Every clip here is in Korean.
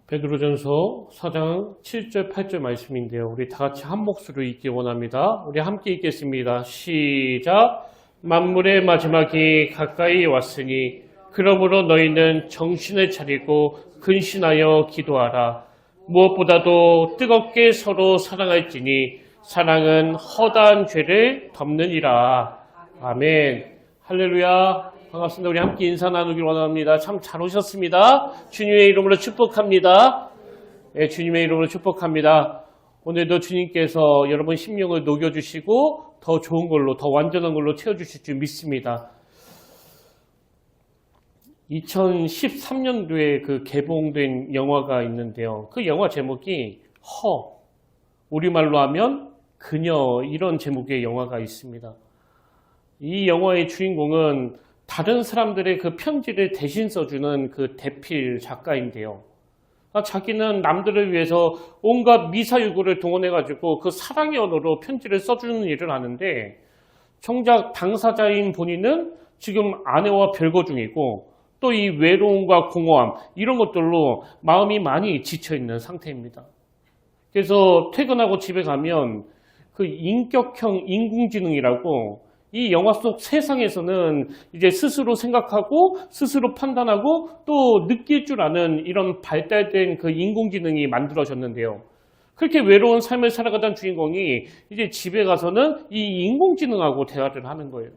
베드로전서 4장 7절 8절 말씀인데요. 우리 다 같이 한 목소리로 읽기 원합니다. 우리 함께 읽겠습니다. 시작. 만물의 마지막이 가까이 왔으니 그러므로 너희는 정신을 차리고 근신하여 기도하라. 무엇보다도 뜨겁게 서로 사랑할지니 사랑은 허다한 죄를 덮느니라. 아멘. 할렐루야. 반갑습니다. 우리 함께 인사 나누길 원합니다. 참 잘 오셨습니다. 주님의 이름으로 축복합니다. 네, 주님의 이름으로 축복합니다. 오늘도 주님께서 여러분 심령을 녹여주시고 더 좋은 걸로, 더 완전한 걸로 채워주실 줄 믿습니다. 2013년도에 그 개봉된 영화가 있는데요. 그 영화 제목이 우리말로 하면 그녀, 이런 제목의 영화가 있습니다. 이 영화의 주인공은 다른 사람들의 그 편지를 대신 써주는 그 대필 작가인데요. 자기는 남들을 위해서 온갖 미사유구를 동원해가지고 그 사랑의 언어로 편지를 써주는 일을 하는데, 정작 당사자인 본인은 지금 아내와 별거 중이고 또 이 외로움과 공허함, 이런 것들로 마음이 많이 지쳐있는 상태입니다. 그래서 퇴근하고 집에 가면 그 인격형 인공지능이라고, 이 영화 속 세상에서는 이제 스스로 생각하고 스스로 판단하고 또 느낄 줄 아는 이런 발달된 그 인공지능이 만들어졌는데요. 그렇게 외로운 삶을 살아가던 주인공이 이제 집에 가서는 이 인공지능하고 대화를 하는 거예요.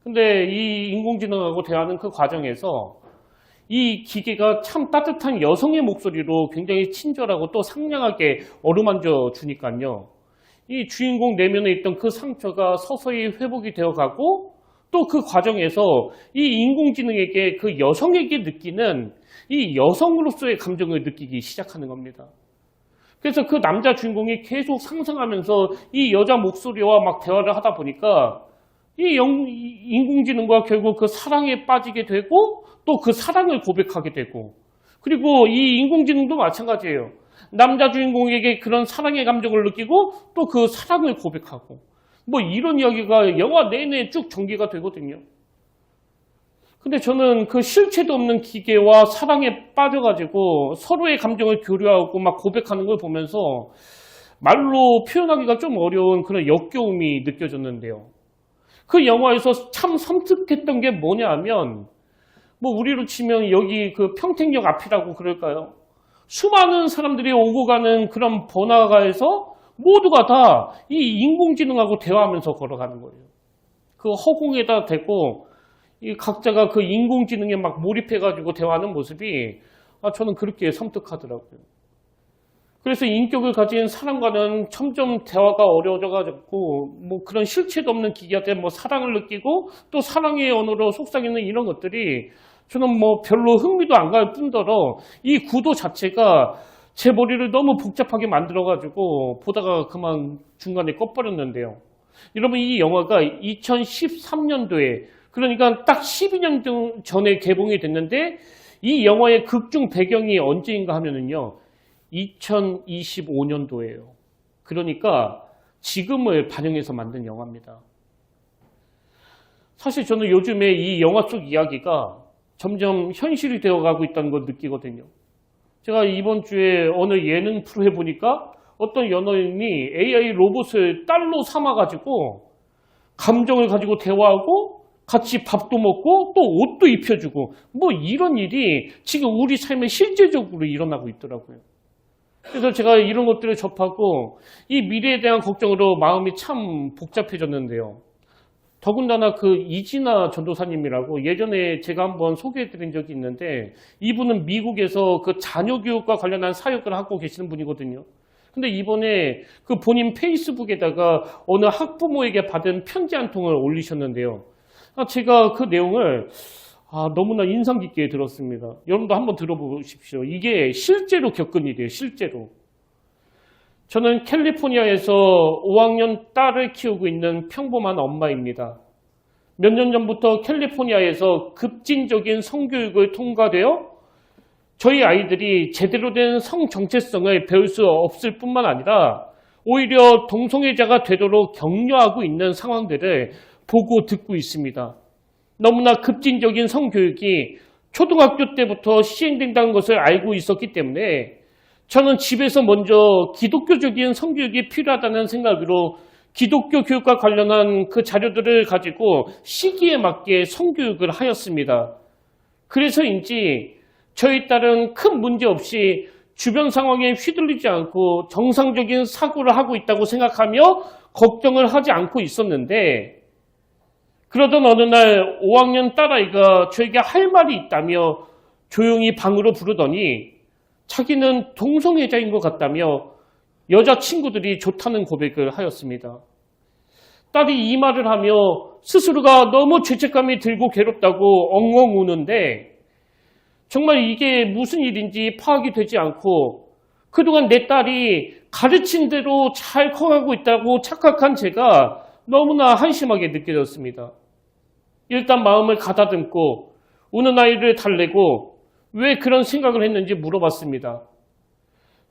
근데 이 인공지능하고 대화하는 그 과정에서 이 기계가 참 따뜻한 여성의 목소리로 굉장히 친절하고 또 상냥하게 어루만져 주니까요. 이 주인공 내면에 있던 그 상처가 서서히 회복이 되어가고, 또 그 과정에서 이 인공지능에게, 그 여성에게 느끼는 이 여성으로서의 감정을 느끼기 시작하는 겁니다. 그래서 그 남자 주인공이 계속 상상하면서 이 여자 목소리와 막 대화를 하다 보니까 이 인공지능과 결국 그 사랑에 빠지게 되고 또 그 사랑을 고백하게 되고, 그리고 이 인공지능도 마찬가지예요. 남자 주인공에게 그런 사랑의 감정을 느끼고 또 그 사랑을 고백하고, 뭐 이런 이야기가 영화 내내 쭉 전개가 되거든요. 근데 저는 그 실체도 없는 기계와 사랑에 빠져가지고 서로의 감정을 교류하고 막 고백하는 걸 보면서 말로 표현하기가 좀 어려운 그런 역겨움이 느껴졌는데요. 그 영화에서 참 섬뜩했던 게 뭐냐 하면, 뭐 우리로 치면 여기 그 평택역 앞이라고 그럴까요? 수많은 사람들이 오고 가는 그런 번화가에서 모두가 다 이 인공지능하고 대화하면서 걸어가는 거예요. 그 허공에다 대고 이 각자가 그 인공지능에 막 몰입해가지고 대화하는 모습이 저는 그렇게 섬뜩하더라고요. 그래서 인격을 가진 사람과는 점점 대화가 어려워져가지고, 뭐 그런 실체도 없는 기계한테 뭐 사랑을 느끼고 또 사랑의 언어로 속삭이는 이런 것들이 저는 뭐 별로 흥미도 안 갈 뿐더러 이 구도 자체가 제 머리를 너무 복잡하게 만들어가지고 보다가 그만 중간에 꺼버렸는데요. 여러분, 이 영화가 2013년도에, 그러니까 딱 12년 전에 개봉이 됐는데, 이 영화의 극중 배경이 언제인가 하면은요, 2025년도예요. 그러니까 지금을 반영해서 만든 영화입니다. 사실 저는 요즘에 이 영화 속 이야기가 점점 현실이 되어가고 있다는 걸 느끼거든요. 제가 이번 주에 어느 예능 프로에 보니까 어떤 연예인이 AI 로봇을 딸로 삼아가지고 감정을 가지고 대화하고 같이 밥도 먹고 또 옷도 입혀주고, 뭐 이런 일이 지금 우리 삶에 실제적으로 일어나고 있더라고요. 그래서 제가 이런 것들을 접하고 이 미래에 대한 걱정으로 마음이 참 복잡해졌는데요. 더군다나 그 이진아 전도사님이라고 예전에 제가 한번 소개해드린 적이 있는데, 이분은 미국에서 그 자녀 교육과 관련한 사역을 하고 계시는 분이거든요. 근데 이번에 그 본인 페이스북에다가 어느 학부모에게 받은 편지 한 통을 올리셨는데요. 제가 그 내용을 너무나 인상 깊게 들었습니다. 여러분도 한번 들어보십시오. 이게 실제로 겪은 일이에요. 실제로. 저는 캘리포니아에서 5학년 딸을 키우고 있는 평범한 엄마입니다. 몇 년 전부터 캘리포니아에서 급진적인 성교육을 통과되어 저희 아이들이 제대로 된 성정체성을 배울 수 없을 뿐만 아니라 오히려 동성애자가 되도록 격려하고 있는 상황들을 보고 듣고 있습니다. 너무나 급진적인 성교육이 초등학교 때부터 시행된다는 것을 알고 있었기 때문에 저는 집에서 먼저 기독교적인 성교육이 필요하다는 생각으로 기독교 교육과 관련한 그 자료들을 가지고 시기에 맞게 성교육을 하였습니다. 그래서인지 저희 딸은 큰 문제 없이 주변 상황에 휘둘리지 않고 정상적인 사고를 하고 있다고 생각하며 걱정을 하지 않고 있었는데, 그러던 어느 날 5학년 딸아이가 저에게 할 말이 있다며 조용히 방으로 부르더니 자기는 동성애자인 것 같다며 여자친구들이 좋다는 고백을 하였습니다. 딸이 이 말을 하며 스스로가 너무 죄책감이 들고 괴롭다고 엉엉 우는데, 정말 이게 무슨 일인지 파악이 되지 않고 그동안 내 딸이 가르친 대로 잘 커가고 있다고 착각한 제가 너무나 한심하게 느껴졌습니다. 일단 마음을 가다듬고 우는 아이를 달래고 왜 그런 생각을 했는지 물어봤습니다.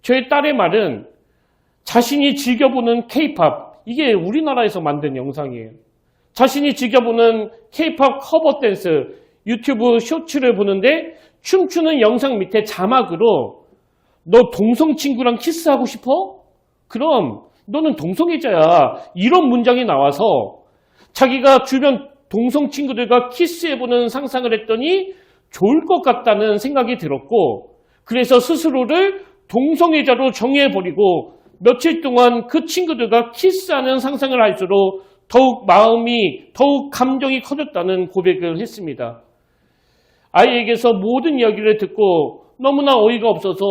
저희 딸의 말은 자신이 즐겨보는 K-팝, 이게 우리나라에서 만든 영상이에요. 자신이 즐겨보는 K-팝 커버 댄스 유튜브 쇼츠를 보는데 춤추는 영상 밑에 자막으로 너 동성 친구랑 키스하고 싶어? 그럼 너는 동성애자야. 이런 문장이 나와서 자기가 주변 동성 친구들과 키스해보는 상상을 했더니 좋을 것 같다는 생각이 들었고, 그래서 스스로를 동성애자로 정해버리고 며칠 동안 그 친구들과 키스하는 상상을 할수록 더욱 감정이 커졌다는 고백을 했습니다. 아이에게서 모든 이야기를 듣고 너무나 어이가 없어서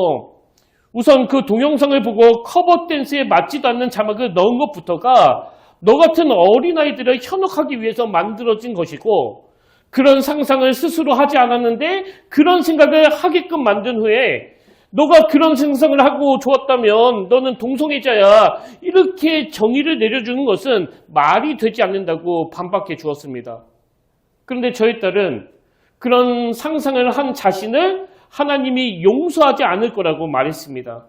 우선 그 동영상을 보고 커버 댄스에 맞지도 않는 자막을 넣은 것부터가 너 같은 어린아이들을 현혹하기 위해서 만들어진 것이고, 그런 상상을 스스로 하지 않았는데 그런 생각을 하게끔 만든 후에 너가 그런 상상을 하고 좋았다면 너는 동성애자야, 이렇게 정의를 내려주는 것은 말이 되지 않는다고 반박해 주었습니다. 그런데 저희 딸은 그런 상상을 한 자신을 하나님이 용서하지 않을 거라고 말했습니다.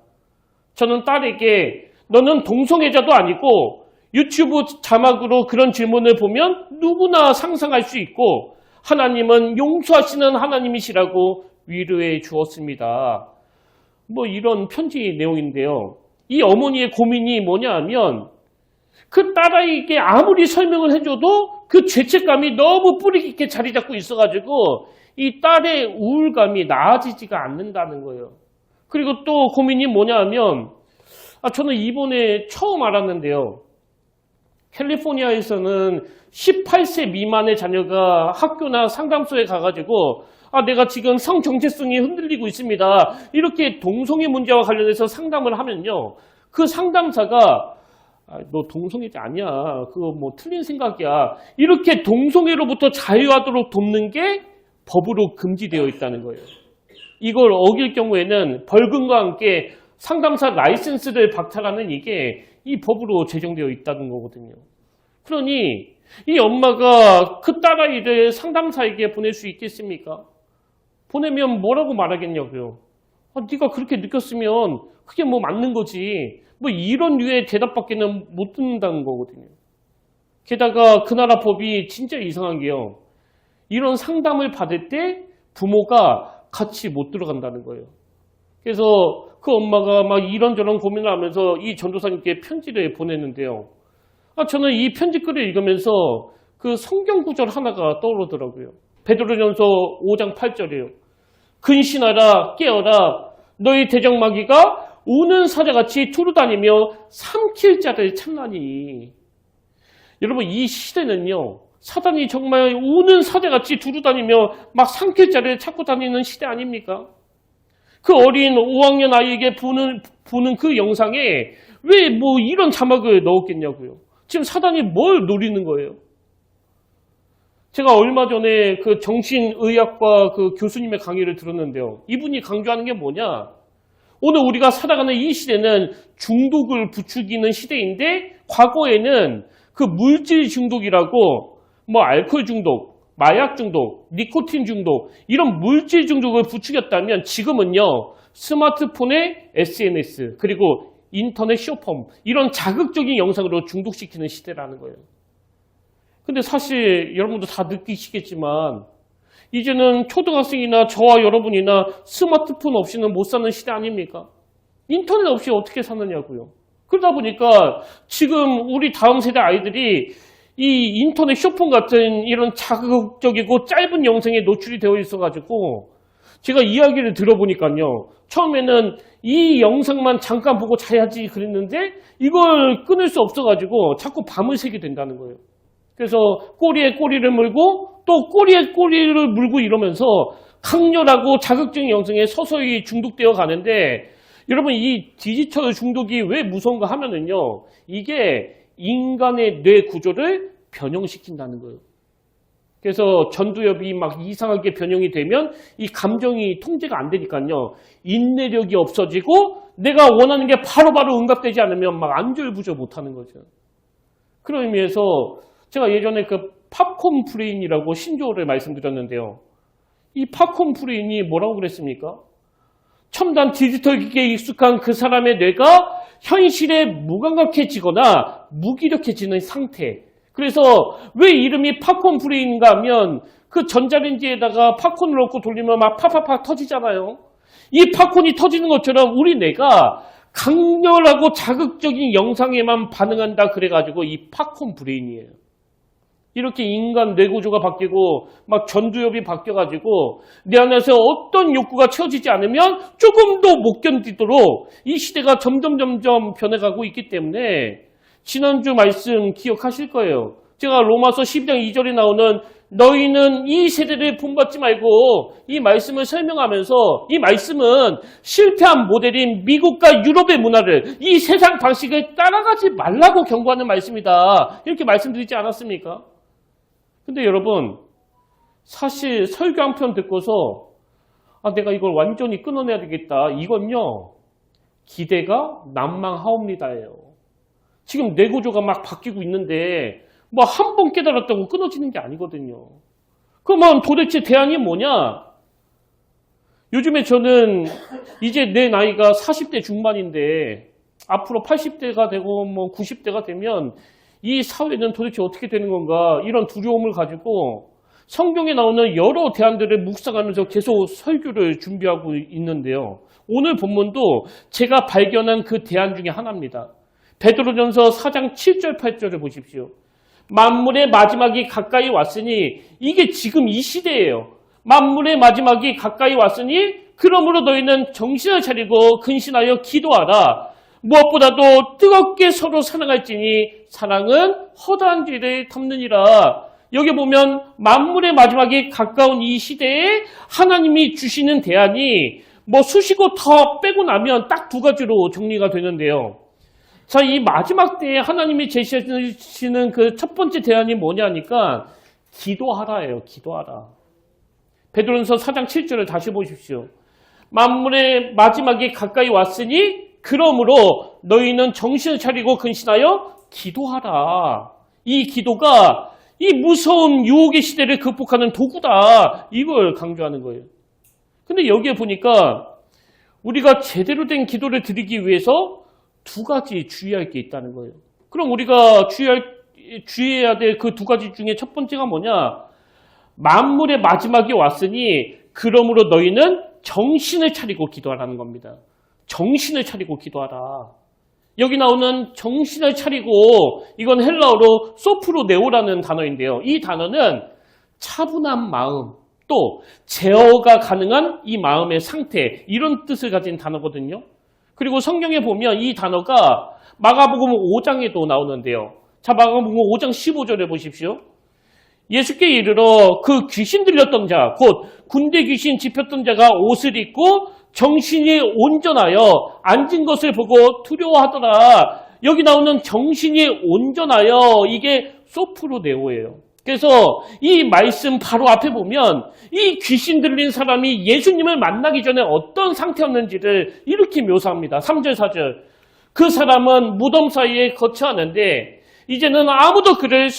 저는 딸에게 너는 동성애자도 아니고 유튜브 자막으로 그런 질문을 보면 누구나 상상할 수 있고 하나님은 용서하시는 하나님이시라고 위로해 주었습니다. 이런 편지 내용인데요. 이 어머니의 고민이 뭐냐 하면 그 딸아이에게 아무리 설명을 해줘도 그 죄책감이 너무 뿌리 깊게 자리 잡고 있어가지고 이 딸의 우울감이 나아지지가 않는다는 거예요. 그리고 또 고민이 뭐냐 하면 저는 이번에 처음 알았는데요. 캘리포니아에서는 18세 미만의 자녀가 학교나 상담소에 가가지고 내가 지금 성 정체성이 흔들리고 있습니다. 이렇게 동성애 문제와 관련해서 상담을 하면요. 그 상담사가 너 동성애자 아니야. 그거 틀린 생각이야. 이렇게 동성애로부터 자유하도록 돕는 게 법으로 금지되어 있다는 거예요. 이걸 어길 경우에는 벌금과 함께 상담사 라이센스를 박탈하는 이게 이 법으로 제정되어 있다는 거거든요. 그러니 이 엄마가 그 딸아이를 상담사에게 보낼 수 있겠습니까? 보내면 뭐라고 말하겠냐고요. 네가 그렇게 느꼈으면 그게 맞는 거지. 이런 류의 대답밖에는 못 듣는다는 거거든요. 게다가 그 나라 법이 진짜 이상한 게요. 이런 상담을 받을 때 부모가 같이 못 들어간다는 거예요. 그래서 그 엄마가 이런저런 고민을 하면서 이 전도사님께 편지를 보냈는데요. 저는 이 편지글을 읽으면서 그 성경 구절 하나가 떠오르더라고요. 베드로전서 5장 8절이에요. 근신하라 깨어라 너희 대적마귀가 우는 사자같이 두루다니며 삼킬 자를 찾나니. 여러분 이 시대는요. 사단이 정말 우는 사자같이 두루다니며 삼킬 자를 찾고 다니는 시대 아닙니까? 그 어린 5학년 아이에게 보는 그 영상에 왜 이런 자막을 넣었겠냐고요. 지금 사단이 뭘 노리는 거예요? 제가 얼마 전에 그 정신의학과 그 교수님의 강의를 들었는데요. 이분이 강조하는 게 뭐냐? 오늘 우리가 살아가는 이 시대는 중독을 부추기는 시대인데 과거에는 그 물질 중독이라고 알코올 중독, 마약 중독, 니코틴 중독 이런 물질 중독을 부추겼다면 지금은요. 스마트폰의 SNS 그리고 인터넷 쇼폼 이런 자극적인 영상으로 중독시키는 시대라는 거예요. 근데 사실 여러분도 다 느끼시겠지만 이제는 초등학생이나 저와 여러분이나 스마트폰 없이는 못 사는 시대 아닙니까? 인터넷 없이 어떻게 사느냐고요. 그러다 보니까 지금 우리 다음 세대 아이들이 이 인터넷 쇼폰 같은 이런 자극적이고 짧은 영상에 노출이 되어 있어가지고 제가 이야기를 들어보니까요. 처음에는 이 영상만 잠깐 보고 자야지 그랬는데 이걸 끊을 수 없어가지고 자꾸 밤을 새게 된다는 거예요. 그래서 꼬리에 꼬리를 물고 또 꼬리에 꼬리를 물고 이러면서 강렬하고 자극적인 영상에 서서히 중독되어 가는데 여러분 이 디지털 중독이 왜 무서운가 하면은요. 이게 인간의 뇌 구조를 변형시킨다는 거예요. 그래서 전두엽이 막 이상하게 변형이 되면 이 감정이 통제가 안 되니까요. 인내력이 없어지고 내가 원하는 게 바로바로 응답되지 않으면 막 안절부절 못하는 거죠. 그런 의미에서 제가 예전에 그 팝콘 브레인이라고 신조어를 말씀드렸는데요. 이 팝콘 브레인이 뭐라고 그랬습니까? 첨단 디지털 기기에 익숙한 그 사람의 뇌가 현실에 무감각해지거나 무기력해지는 상태. 그래서 왜 이름이 팝콘 브레인인가 하면 그 전자레인지에다가 팝콘을 넣고 돌리면 막 팍팍팍 터지잖아요. 이 팝콘이 터지는 것처럼 우리 뇌가 강렬하고 자극적인 영상에만 반응한다 그래가지고 이 팝콘 브레인이에요. 이렇게 인간 뇌구조가 바뀌고 막 전두엽이 바뀌어가지고 내 안에서 어떤 욕구가 채워지지 않으면 조금도 못 견디도록 이 시대가 점점 변해가고 있기 때문에 지난주 말씀 기억하실 거예요. 제가 로마서 12장 2절에 나오는 너희는 이 세대를 본받지 말고 이 말씀을 설명하면서 이 말씀은 실패한 모델인 미국과 유럽의 문화를 이 세상 방식을 따라가지 말라고 경고하는 말씀이다. 이렇게 말씀드리지 않았습니까? 근데 여러분 사실 설교 한 편 듣고서 내가 이걸 완전히 끊어내야 되겠다. 이건요. 기대가 난망하옵니다예요. 지금 뇌구조가 막 바뀌고 있는데 뭐 한 번 깨달았다고 끊어지는 게 아니거든요. 그러면 도대체 대안이 뭐냐? 요즘에 저는 이제 내 나이가 40대 중반인데 앞으로 80대가 되고 뭐 90대가 되면 이 사회는 도대체 어떻게 되는 건가 이런 두려움을 가지고 성경에 나오는 여러 대안들을 묵상하면서 계속 설교를 준비하고 있는데요. 오늘 본문도 제가 발견한 그 대안 중에 하나입니다. 베드로전서 4장 7절 8절을 보십시오. 만물의 마지막이 가까이 왔으니 이게 지금 이 시대예요. 만물의 마지막이 가까이 왔으니 그러므로 너희는 정신을 차리고 근신하여 기도하라. 무엇보다도 뜨겁게 서로 사랑할지니 사랑은 허다한 죄를 덮느니라. 여기 보면 만물의 마지막이 가까운 이 시대에 하나님이 주시는 대안이 뭐 수식어 더 빼고 나면 딱 두 가지로 정리가 되는데요. 자, 이 마지막 때에 하나님이 제시하시는 그 첫 번째 대안이 뭐냐니까 기도하라예요. 기도하라. 베드로전서 4장 7절을 다시 보십시오. 만물의 마지막이 가까이 왔으니 그러므로 너희는 정신을 차리고 근신하여 기도하라. 이 기도가 이 무서운 유혹의 시대를 극복하는 도구다. 이걸 강조하는 거예요. 근데 여기에 보니까 우리가 제대로 된 기도를 드리기 위해서 두 가지 주의할 게 있다는 거예요. 그럼 우리가 주의해야 될 그 두 가지 중에 첫 번째가 뭐냐? 만물의 마지막이 왔으니 그러므로 너희는 정신을 차리고 기도하라는 겁니다. 정신을 차리고 기도하라. 여기 나오는 정신을 차리고 이건 헬라어로 소프로네오라는 단어인데요. 이 단어는 차분한 마음 또 제어가 가능한 이 마음의 상태 이런 뜻을 가진 단어거든요. 그리고 성경에 보면 이 단어가 마가복음 5장에도 나오는데요. 자, 마가복음 5장 15절에 보십시오. 예수께 이르러 그 귀신 들렸던 자, 곧 군대 귀신 집혔던 자가 옷을 입고 정신이 온전하여 앉은 것을 보고 두려워하더라. 여기 나오는 정신이 온전하여 이게 소프로네오예요. 그래서 이 말씀 바로 앞에 보면 이 귀신 들린 사람이 예수님을 만나기 전에 어떤 상태였는지를 이렇게 묘사합니다. 3절 4절. 그 사람은 무덤 사이에 거처하는데 이제는 아무도 그를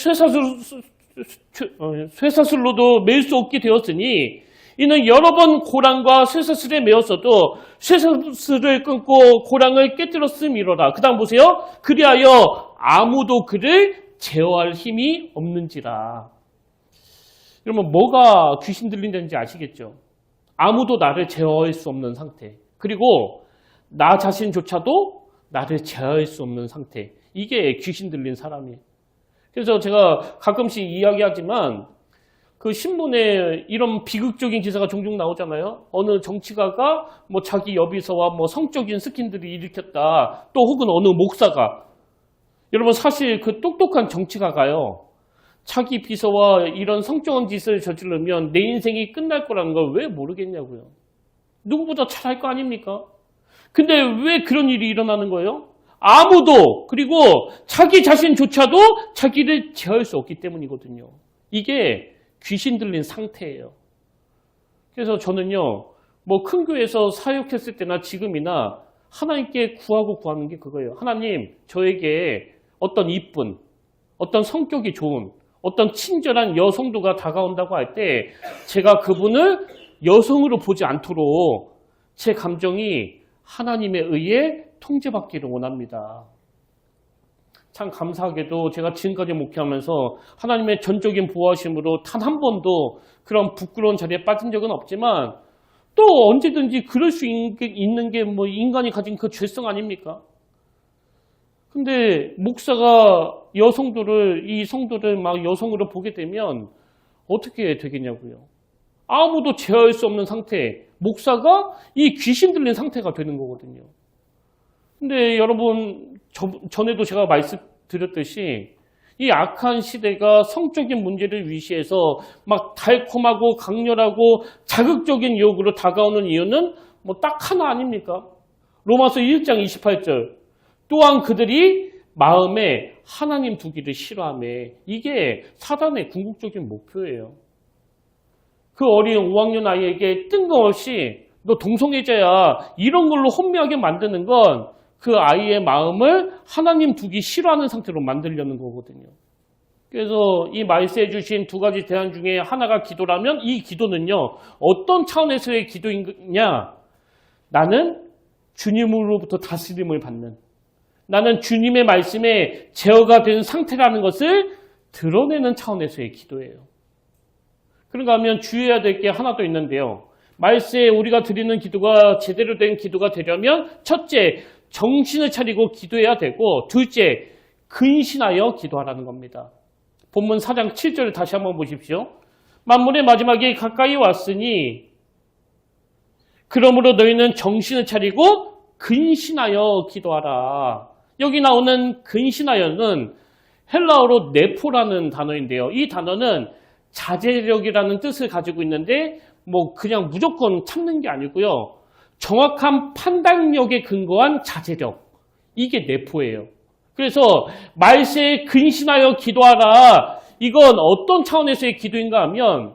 쇠사슬로도 맬 수 없게 되었으니 이는 여러 번 고랑과 쇠사슬에 매었어도 쇠사슬을 끊고 고랑을 깨뜨렸음이로라. 그 다음 보세요. 그리하여 아무도 그를 제어할 힘이 없는지라. 여러분 뭐가 귀신 들린다는지 아시겠죠? 아무도 나를 제어할 수 없는 상태. 그리고 나 자신조차도 나를 제어할 수 없는 상태. 이게 귀신 들린 사람이에요. 그래서 제가 가끔씩 이야기하지만 그 신문에 이런 비극적인 기사가 종종 나오잖아요. 어느 정치가가 뭐 자기 여비서와 뭐 성적인 스킨들을 일으켰다. 또 혹은 어느 목사가. 여러분 사실 그 똑똑한 정치가가요. 자기 비서와 이런 성적인 짓을 저지르면 내 인생이 끝날 거라는 걸 왜 모르겠냐고요. 누구보다 잘 할 거 아닙니까? 근데 왜 그런 일이 일어나는 거예요? 아무도, 그리고 자기 자신조차도 자기를 제어할 수 없기 때문이거든요. 이게 귀신 들린 상태예요. 그래서 저는요, 뭐 큰 교회에서 사역했을 때나 지금이나 하나님께 구하는 게 그거예요. 하나님, 저에게 어떤 이쁜, 어떤 성격이 좋은, 어떤 친절한 여성도가 다가온다고 할 때 제가 그분을 여성으로 보지 않도록 제 감정이 하나님에 의해 통제받기를 원합니다. 참 감사하게도 제가 지금까지 목회하면서 하나님의 전적인 보호하심으로 단 한 번도 그런 부끄러운 자리에 빠진 적은 없지만 또 언제든지 그럴 수 있는 게 뭐 인간이 가진 그 죄성 아닙니까? 근데 목사가 이 성도를 막 여성으로 보게 되면 어떻게 되겠냐고요. 아무도 제어할 수 없는 상태, 목사가 이 귀신 들린 상태가 되는 거거든요. 근데 여러분, 전에도 제가 말씀드렸듯이 이 악한 시대가 성적인 문제를 위시해서 막 달콤하고 강렬하고 자극적인 유혹으로 다가오는 이유는 뭐 딱 하나 아닙니까? 로마서 1장 28절. 또한 그들이 마음에 하나님 두기를 싫어하며 이게 사단의 궁극적인 목표예요. 그 어린 5학년 아이에게 뜬금없이 너 동성애자야 이런 걸로 혼미하게 만드는 건 그 아이의 마음을 하나님 두기 싫어하는 상태로 만들려는 거거든요. 그래서 이 말씀해 주신 두 가지 대안 중에 하나가 기도라면 이 기도는요. 어떤 차원에서의 기도이냐? 나는 주님으로부터 다스림을 받는, 나는 주님의 말씀에 제어가 된 상태라는 것을 드러내는 차원에서의 기도예요. 그런가 하면 주의해야 될 게 하나 더 있는데요. 말세에 우리가 드리는 기도가 제대로 된 기도가 되려면 첫째, 정신을 차리고 기도해야 되고 둘째, 근신하여 기도하라는 겁니다. 본문 4장 7절을 다시 한번 보십시오. 만물의 마지막이 가까이 왔으니 그러므로 너희는 정신을 차리고 근신하여 기도하라. 여기 나오는 근신하여는 헬라어로 네포라는 단어인데요. 이 단어는 자제력이라는 뜻을 가지고 있는데 뭐 그냥 무조건 참는 게 아니고요. 정확한 판단력에 근거한 자제력. 이게 네포예요. 그래서 말세에 근신하여 기도하라. 이건 어떤 차원에서의 기도인가 하면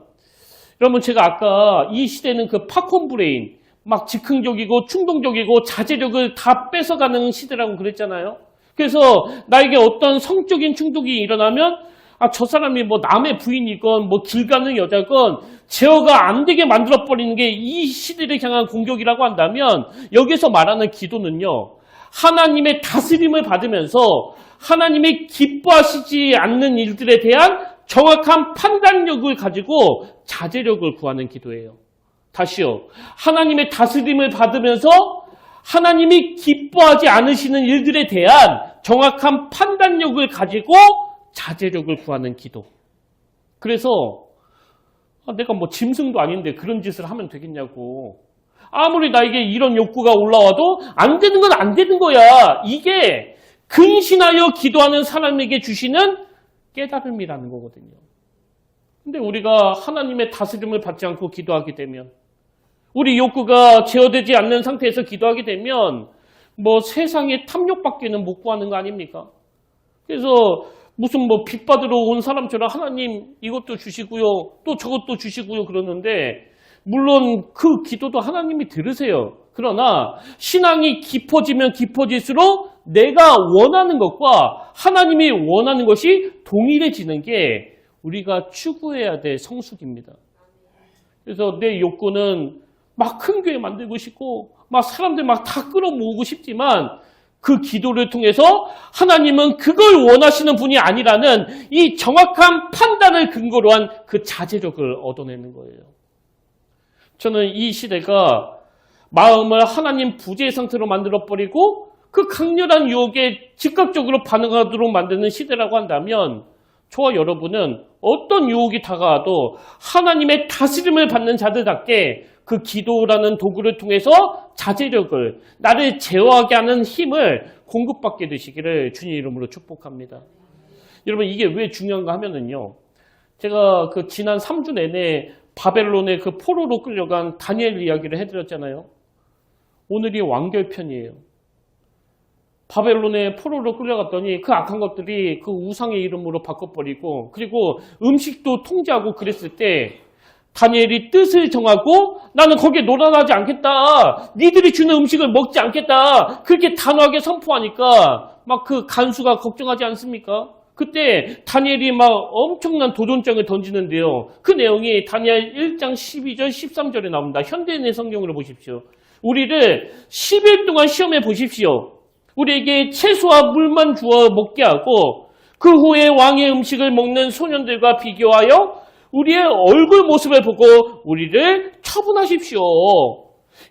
여러분 제가 아까 이 시대는 그 팝콘 브레인 막 즉흥적이고 충동적이고 자제력을 다 뺏어가는 시대라고 그랬잖아요. 그래서 나에게 어떤 성적인 충동이 일어나면 저 사람이 뭐 남의 부인이건 뭐 길 가는 여자건 제어가 안 되게 만들어버리는 게 이 시대를 향한 공격이라고 한다면 여기서 말하는 기도는요. 하나님의 다스림을 받으면서 하나님이 기뻐하시지 않는 일들에 대한 정확한 판단력을 가지고 자제력을 구하는 기도예요. 다시요. 하나님의 다스림을 받으면서 하나님이 기뻐하지 않으시는 일들에 대한 정확한 판단력을 가지고 자제력을 구하는 기도. 그래서 내가 뭐 짐승도 아닌데 그런 짓을 하면 되겠냐고. 아무리 나에게 이런 욕구가 올라와도 안 되는 건 안 되는 거야. 이게 근신하여 기도하는 사람에게 주시는 깨달음이라는 거거든요. 근데 우리가 하나님의 다스림을 받지 않고 기도하게 되면 우리 욕구가 제어되지 않는 상태에서 기도하게 되면 뭐 세상의 탐욕밖에는 못 구하는 거 아닙니까? 그래서 무슨 뭐 빚 받으러 온 사람처럼 하나님 이것도 주시고요. 또 저것도 주시고요. 그러는데 물론 그 기도도 하나님이 들으세요. 그러나 신앙이 깊어지면 깊어질수록 내가 원하는 것과 하나님이 원하는 것이 동일해지는 게 우리가 추구해야 될 성숙입니다. 그래서 내 욕구는 막 큰 교회 만들고 싶고 막 사람들 막 다 끌어모으고 싶지만 그 기도를 통해서 하나님은 그걸 원하시는 분이 아니라는 이 정확한 판단을 근거로 한 그 자제력을 얻어내는 거예요. 저는 이 시대가 마음을 하나님 부재의 상태로 만들어버리고 그 강렬한 유혹에 즉각적으로 반응하도록 만드는 시대라고 한다면 저와 여러분은 어떤 유혹이 다가와도 하나님의 다스림을 받는 자들답게 그 기도라는 도구를 통해서 자제력을, 나를 제어하게 하는 힘을 공급받게 되시기를 주님 이름으로 축복합니다. 여러분, 이게 왜 중요한가 하면은요, 제가 그 지난 3주 내내 바벨론의 그 포로로 끌려간 다니엘 이야기를 해드렸잖아요. 오늘이 완결편이에요. 바벨론의 포로로 끌려갔더니 그 악한 것들이 그 우상의 이름으로 바꿔버리고, 그리고 음식도 통제하고 그랬을 때 다니엘이 뜻을 정하고 나는 거기에 놀아나지 않겠다, 니들이 주는 음식을 먹지 않겠다, 그렇게 단호하게 선포하니까 막 그 간수가 걱정하지 않습니까? 그때 다니엘이 막 엄청난 도전장을 던지는데요. 그 내용이 다니엘 1장 12절 13절에 나옵니다. 현대인의 성경으로 보십시오. 우리를 10일 동안 시험해 보십시오. 우리에게 채소와 물만 주어 먹게 하고 그 후에 왕의 음식을 먹는 소년들과 비교하여 우리의 얼굴 모습을 보고 우리를 처분하십시오.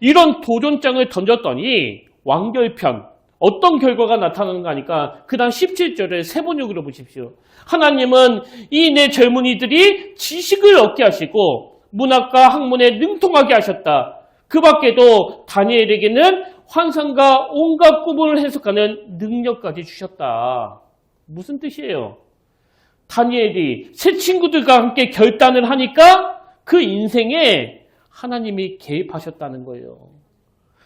이런 도전장을 던졌더니 완결편, 어떤 결과가 나타나는가 하니까 그 다음 17절에 세 번역으로 보십시오. 하나님은 이 내 젊은이들이 지식을 얻게 하시고 문학과 학문에 능통하게 하셨다. 그 밖에도 다니엘에게는 환상과 온갖 꿈을 해석하는 능력까지 주셨다. 무슨 뜻이에요? 다니엘이 새 친구들과 함께 결단을 하니까 그 인생에 하나님이 개입하셨다는 거예요.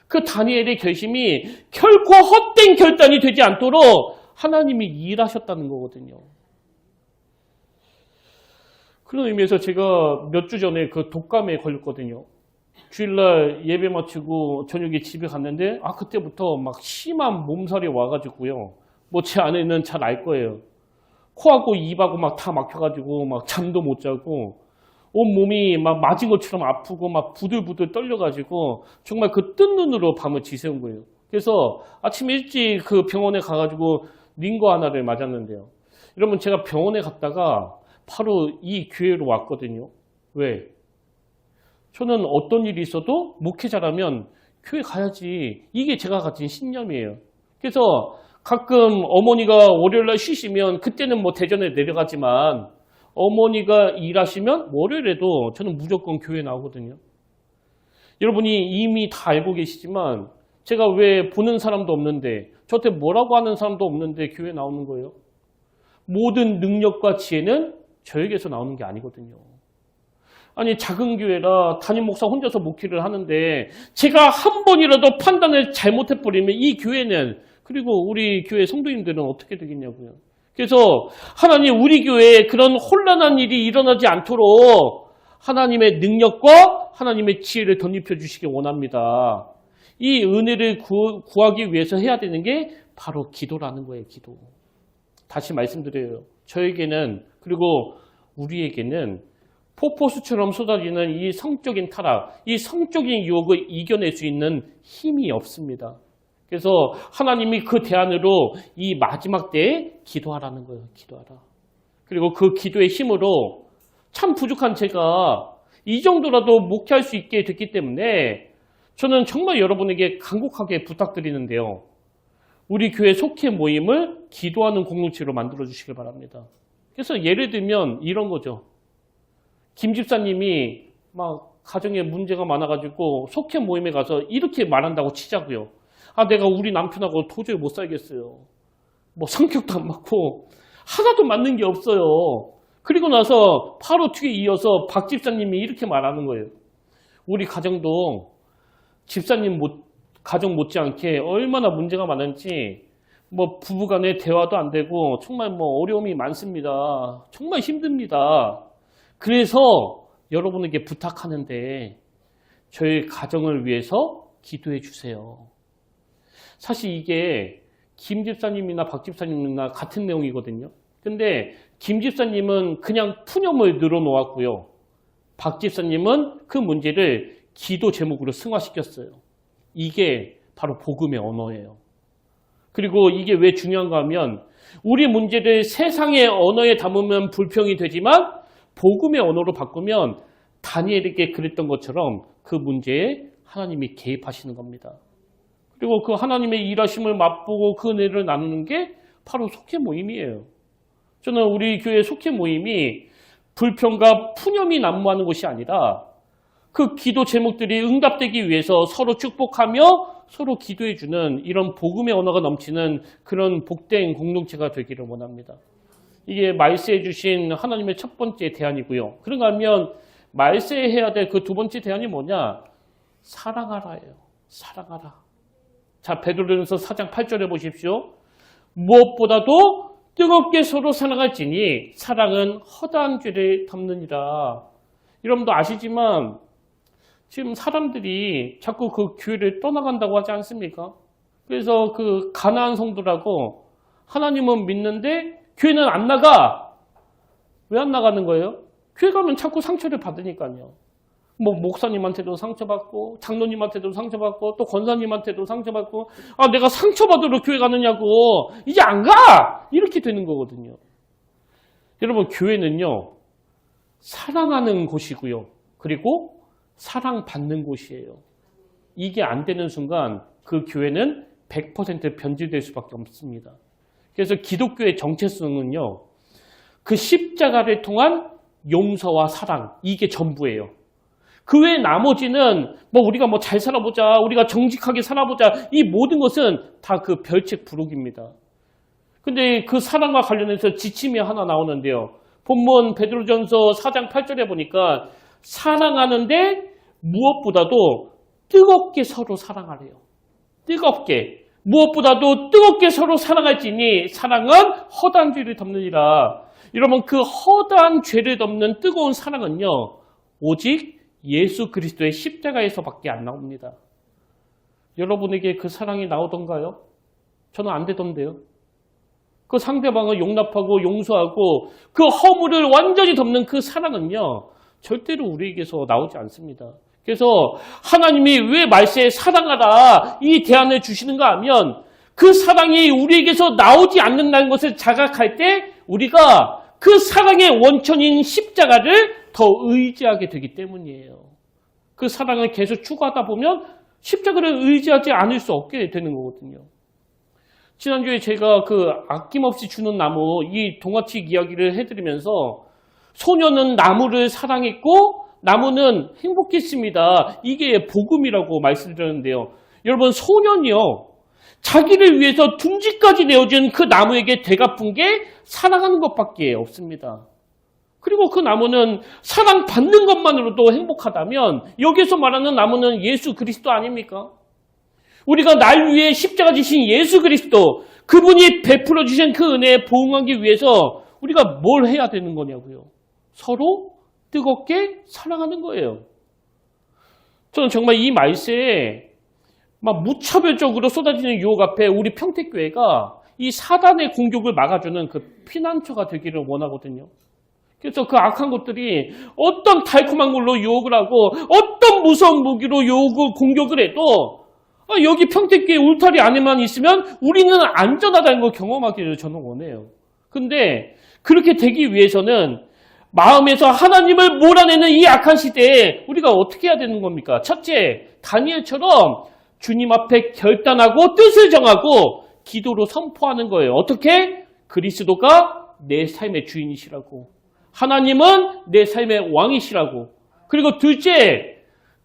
그 다니엘의 결심이 결코 헛된 결단이 되지 않도록 하나님이 일하셨다는 거거든요. 그런 의미에서 제가 몇 주 전에 그 독감에 걸렸거든요. 주일날 예배 마치고 저녁에 집에 갔는데 그때부터 막 심한 몸살이 와가지고요. 뭐 제 아내는 잘 알 거예요. 코하고 입하고 막 다 막혀가지고 막 잠도 못 자고 온몸이 막 맞은 것처럼 아프고 막 부들부들 떨려가지고 정말 그 뜬 눈으로 밤을 지새운 거예요. 그래서 아침 일찍 그 병원에 가가지고 링거 하나를 맞았는데요. 여러분, 제가 병원에 갔다가 바로 이 교회로 왔거든요. 왜? 저는 어떤 일이 있어도 목회자라면 교회 가야지. 이게 제가 가진 신념이에요. 그래서 가끔 어머니가 월요일날 쉬시면 그때는 뭐 대전에 내려가지만 어머니가 일하시면 월요일에도 저는 무조건 교회 나오거든요. 여러분이 이미 다 알고 계시지만 제가 왜 보는 사람도 없는데 저한테 뭐라고 하는 사람도 없는데 교회 나오는 거예요? 모든 능력과 지혜는 저에게서 나오는 게 아니거든요. 아니, 작은 교회라 담임 목사 혼자서 목회를 하는데 제가 한 번이라도 판단을 잘못해버리면 이 교회는, 그리고 우리 교회 성도님들은 어떻게 되겠냐고요. 그래서 하나님, 우리 교회에 그런 혼란한 일이 일어나지 않도록 하나님의 능력과 하나님의 지혜를 덧입혀 주시기 원합니다. 이 은혜를 구하기 위해서 해야 되는 게 바로 기도라는 거예요. 기도. 다시 말씀드려요. 저에게는, 그리고 우리에게는 폭포수처럼 쏟아지는 이 성적인 타락, 이 성적인 유혹을 이겨낼 수 있는 힘이 없습니다. 그래서 하나님이 그 대안으로 이 마지막 때에 기도하라는 거예요. 기도하라. 그리고 그 기도의 힘으로 참 부족한 제가 이 정도라도 목회할 수 있게 됐기 때문에 저는 정말 여러분에게 간곡하게 부탁드리는데요. 우리 교회 속회 모임을 기도하는 공동체로 만들어 주시길 바랍니다. 그래서 예를 들면 이런 거죠. 김 집사님이 막 가정에 문제가 많아가지고 속회 모임에 가서 이렇게 말한다고 치자고요. 내가 우리 남편하고 도저히 못 살겠어요. 뭐 성격도 안 맞고 하나도 맞는 게 없어요. 그리고 나서 바로 뒤에 이어서 박 집사님이 이렇게 말하는 거예요. 우리 가정도 집사님 가정 못지않게 얼마나 문제가 많은지 뭐 부부간의 대화도 안 되고 정말 뭐 어려움이 많습니다. 정말 힘듭니다. 그래서 여러분에게 부탁하는데 저희 가정을 위해서 기도해 주세요. 사실 이게 김 집사님이나 박 집사님이나 같은 내용이거든요. 근데 김 집사님은 그냥 푸념을 늘어놓았고요. 박 집사님은 그 문제를 기도 제목으로 승화시켰어요. 이게 바로 복음의 언어예요. 그리고 이게 왜 중요한가 하면 우리 문제를 세상의 언어에 담으면 불평이 되지만 복음의 언어로 바꾸면 다니엘에게 그랬던 것처럼 그 문제에 하나님이 개입하시는 겁니다. 그리고 그 하나님의 일하심을 맛보고 그 은혜를 나누는 게 바로 속회 모임이에요. 저는 우리 교회 속회 모임이 불평과 푸념이 난무하는 것이 아니라 그 기도 제목들이 응답되기 위해서 서로 축복하며 서로 기도해주는 이런 복음의 언어가 넘치는 그런 복된 공동체가 되기를 원합니다. 이게 말세해 주신 하나님의 첫 번째 대안이고요. 그런가 하면 말세해야 될 그 두 번째 대안이 뭐냐? 사랑하라예요. 사랑하라. 자, 베드로전서 4장 8절에 보십시오. 무엇보다도 뜨겁게 서로 사랑할지니 사랑은 허다한 죄를 덮느니라. 여러분도 아시지만 지금 사람들이 자꾸 그 교회를 떠나간다고 하지 않습니까? 그래서 그 가나안 성도라고 하나님은 믿는데 교회는 안 나가. 왜 안 나가는 거예요? 교회 가면 자꾸 상처를 받으니까요. 뭐 목사님한테도 상처받고 장로님한테도 상처받고 또 권사님한테도 상처받고 아 내가 상처받으러 교회 가느냐고 이제 안 가! 이렇게 되는 거거든요. 여러분 교회는요. 사랑하는 곳이고요. 그리고 사랑받는 곳이에요. 이게 안 되는 순간 그 교회는 100% 변질될 수밖에 없습니다. 그래서 기독교의 정체성은요. 그 십자가를 통한 용서와 사랑 이게 전부예요. 그 외에 나머지는 뭐 우리가 뭐 잘 살아보자, 우리가 정직하게 살아보자 이 모든 것은 다 그 별책 부록입니다. 근데 그 사랑과 관련해서 지침이 하나 나오는데요. 본문 베드로전서 4장 8절에 보니까 사랑하는데 무엇보다도 뜨겁게 서로 사랑하래요. 뜨겁게. 무엇보다도 뜨겁게 서로 사랑할지니 사랑은 허다한 죄를 덮느니라. 여러분 그 허다한 죄를 덮는 뜨거운 사랑은요. 오직 예수 그리스도의 십자가에서밖에 안 나옵니다. 여러분에게 그 사랑이 나오던가요? 저는 안 되던데요. 그 상대방을 용납하고 용서하고 그 허물을 완전히 덮는 그 사랑은요. 절대로 우리에게서 나오지 않습니다. 그래서 하나님이 왜 말세에 사랑하라 이 대안을 주시는가 하면 그 사랑이 우리에게서 나오지 않는다는 것을 자각할 때 우리가 그 사랑의 원천인 십자가를 더 의지하게 되기 때문이에요. 그 사랑을 계속 추구하다 보면 십자가를 의지하지 않을 수 없게 되는 거거든요. 지난주에 제가 그 아낌없이 주는 나무 이 동화책 이야기를 해드리면서 소녀는 나무를 사랑했고 나무는 행복했습니다. 이게 복음이라고 말씀드렸는데요. 여러분 소년이요. 자기를 위해서 둥지까지 내어준 그 나무에게 되갚은 게 사랑하는 것밖에 없습니다. 그리고 그 나무는 사랑받는 것만으로도 행복하다면 여기서 말하는 나무는 예수 그리스도 아닙니까? 우리가 날 위해 십자가 지신 예수 그리스도 그분이 베풀어 주신 그 은혜에 보응하기 위해서 우리가 뭘 해야 되는 거냐고요. 서로 뜨겁게 사랑하는 거예요. 저는 정말 이 말세에 막 무차별적으로 쏟아지는 유혹 앞에 우리 평택교회가 이 사단의 공격을 막아주는 그 피난처가 되기를 원하거든요. 그래서 그 악한 것들이 어떤 달콤한 걸로 유혹을 하고 어떤 무서운 무기로 유혹을 공격을 해도 여기 평택교회 울타리 안에만 있으면 우리는 안전하다는 걸 경험하기를 저는 원해요. 근데 그렇게 되기 위해서는 마음에서 하나님을 몰아내는 이 악한 시대에 우리가 어떻게 해야 되는 겁니까? 첫째, 다니엘처럼 주님 앞에 결단하고 뜻을 정하고 기도로 선포하는 거예요. 어떻게? 그리스도가 내 삶의 주인이시라고. 하나님은 내 삶의 왕이시라고. 그리고 둘째,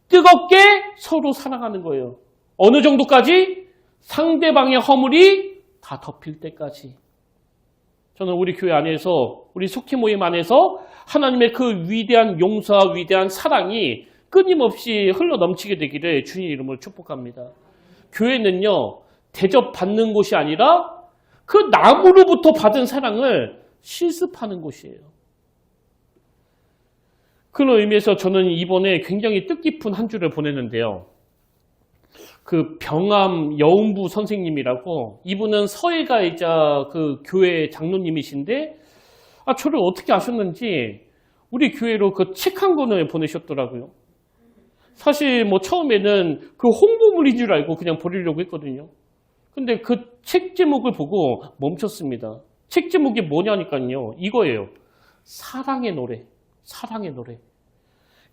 뜨겁게 서로 사랑하는 거예요. 어느 정도까지? 상대방의 허물이 다 덮일 때까지. 저는 우리 교회 안에서, 우리 속회 모임 안에서 하나님의 그 위대한 용서와 위대한 사랑이 끊임없이 흘러 넘치게 되기를 주님 이름으로 축복합니다. 교회는요, 대접받는 곳이 아니라 그 나무로부터 받은 사랑을 실습하는 곳이에요. 그런 의미에서 저는 이번에 굉장히 뜻깊은 한 주를 보냈는데요. 그 병암 여운부 선생님이라고 이분은 서예가이자 그 교회 장로님이신데 저를 어떻게 아셨는지 우리 교회로 그 책 한 권을 보내셨더라고요. 사실 뭐 처음에는 그 홍보물인 줄 알고 그냥 버리려고 했거든요. 근데 그 책 제목을 보고 멈췄습니다. 책 제목이 뭐냐니까요. 이거예요. 사랑의 노래. 사랑의 노래.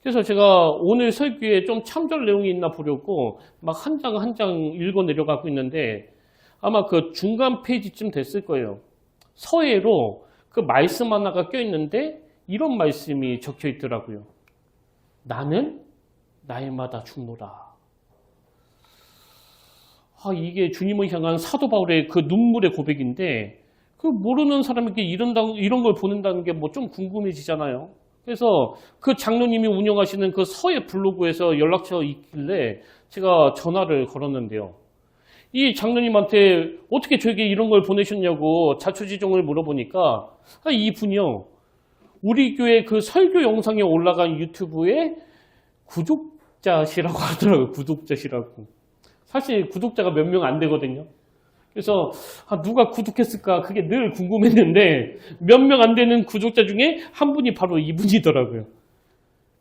그래서 제가 오늘 설교에 좀 참조할 내용이 있나 보려고 막 한 장 한 장 읽어 내려가고 있는데 아마 그 중간 페이지쯤 됐을 거예요. 서예로 그 말씀 하나가 껴있는데 이런 말씀이 적혀 있더라고요. 나는 날마다 죽노라. 이게 주님을 향한 사도 바울의 그 눈물의 고백인데 그 모르는 사람에게 이런 걸 보낸다는 게 뭐 좀 궁금해지잖아요. 그래서 그 장로님이 운영하시는 그 서예 블로그에서 연락처 있길래 제가 전화를 걸었는데요. 이 장로님한테 어떻게 저에게 이런 걸 보내셨냐고 자초지종을 물어보니까 이분이요. 우리 교회 그 설교 영상에 올라간 유튜브에 구독자시라고 하더라고요. 구독자시라고. 사실 구독자가 몇 명 안 되거든요. 그래서 누가 구독했을까 그게 늘 궁금했는데 몇 명 안 되는 구독자 중에 한 분이 바로 이분이더라고요.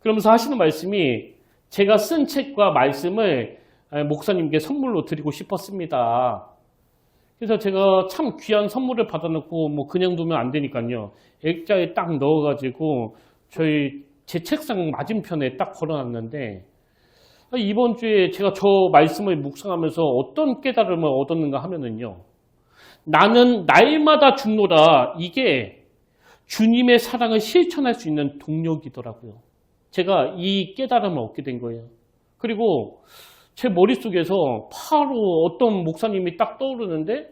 그러면서 하시는 말씀이 제가 쓴 책과 말씀을 목사님께 선물로 드리고 싶었습니다. 그래서 제가 참 귀한 선물을 받아놓고 뭐 그냥 두면 안 되니까요. 액자에 딱 넣어가지고 제 책상 맞은편에 딱 걸어놨는데 이번 주에 제가 저 말씀을 묵상하면서 어떤 깨달음을 얻었는가 하면은요. 나는 날마다 죽노라. 이게 주님의 사랑을 실천할 수 있는 동력이더라고요. 제가 이 깨달음을 얻게 된 거예요. 그리고 제 머릿속에서 바로 어떤 목사님이 딱 떠오르는데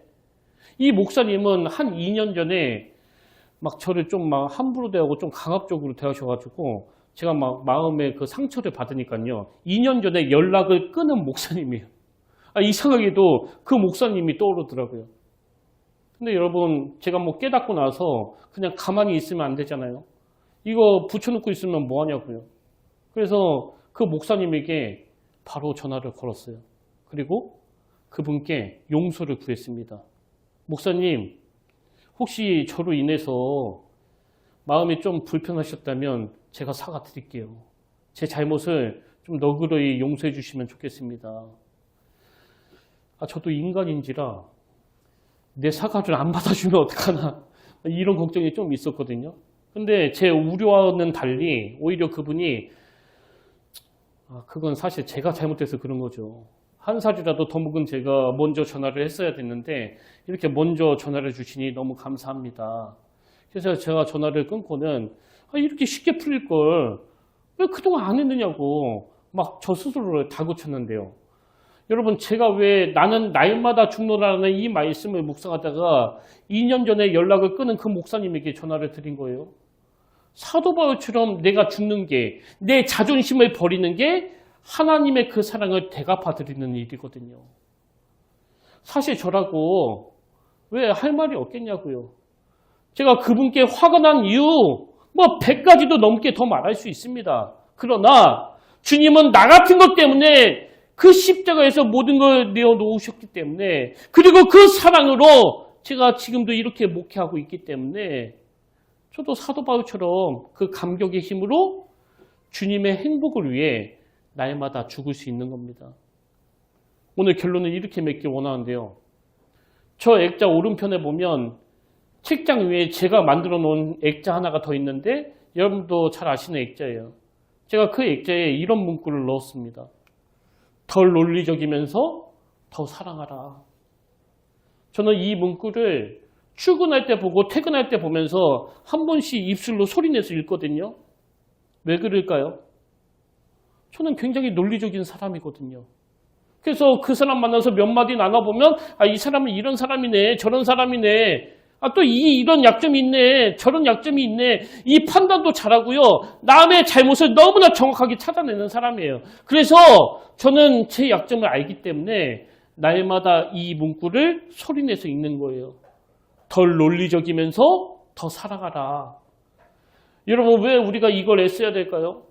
이 목사님은 한 2년 전에 막 저를 좀 막 함부로 대하고 좀 강압적으로 대하셔가지고 제가 막 마음에 그 상처를 받으니까요. 2년 전에 연락을 끊은 목사님이에요. 이상하게도 그 목사님이 떠오르더라고요. 근데 여러분 제가 뭐 깨닫고 나서 그냥 가만히 있으면 안 되잖아요. 이거 붙여놓고 있으면 뭐 하냐고요. 그래서 그 목사님에게 바로 전화를 걸었어요. 그리고 그분께 용서를 구했습니다. 목사님, 혹시 저로 인해서 마음이 좀 불편하셨다면 제가 사과드릴게요. 제 잘못을 좀 너그러이 용서해 주시면 좋겠습니다. 저도 인간인지라 내 사과를 안 받아주면 어떡하나 이런 걱정이 좀 있었거든요. 근데 제 우려와는 달리 오히려 그분이 그건 사실 제가 잘못해서 그런 거죠. 한 살이라도 더 먹은 제가 먼저 전화를 했어야 됐는데 이렇게 먼저 전화를 주시니 너무 감사합니다. 그래서 제가 전화를 끊고는 이렇게 쉽게 풀릴 걸 왜 그동안 안 했느냐고 막 저 스스로를 다그쳤는데요. 여러분 제가 왜 나는 날마다 죽노라는 이 말씀을 묵상하다가 2년 전에 연락을 끊은 그 목사님에게 전화를 드린 거예요. 사도 바울처럼 내가 죽는 게 내 자존심을 버리는 게 하나님의 그 사랑을 대갚아 드리는 일이거든요. 사실 저라고 왜 할 말이 없겠냐고요. 제가 그분께 화가 난 이유 뭐 100가지도 넘게 더 말할 수 있습니다. 그러나 주님은 나 같은 것 때문에 그 십자가에서 모든 걸 내어놓으셨기 때문에 그리고 그 사랑으로 제가 지금도 이렇게 목회하고 있기 때문에 저도 사도 바울처럼 그 감격의 힘으로 주님의 행복을 위해 날마다 죽을 수 있는 겁니다. 오늘 결론은 이렇게 맺길 원하는데요. 저 액자 오른편에 보면 책장 위에 제가 만들어 놓은 액자 하나가 더 있는데 여러분도 잘 아시는 액자예요. 제가 그 액자에 이런 문구를 넣었습니다. 덜 논리적이면서 더 사랑하라. 저는 이 문구를 출근할 때 보고 퇴근할 때 보면서 한 번씩 입술로 소리내서 읽거든요. 왜 그럴까요? 저는 굉장히 논리적인 사람이거든요. 그래서 그 사람 만나서 몇 마디 나눠보면 이 사람은 이런 사람이네, 저런 사람이네, 또 이런 약점이 있네, 저런 약점이 있네, 이 판단도 잘하고요. 남의 잘못을 너무나 정확하게 찾아내는 사람이에요. 그래서 저는 제 약점을 알기 때문에 날마다 이 문구를 소리내서 읽는 거예요. 덜 논리적이면서 더 사랑하라. 여러분 왜 우리가 이걸 애써야 될까요?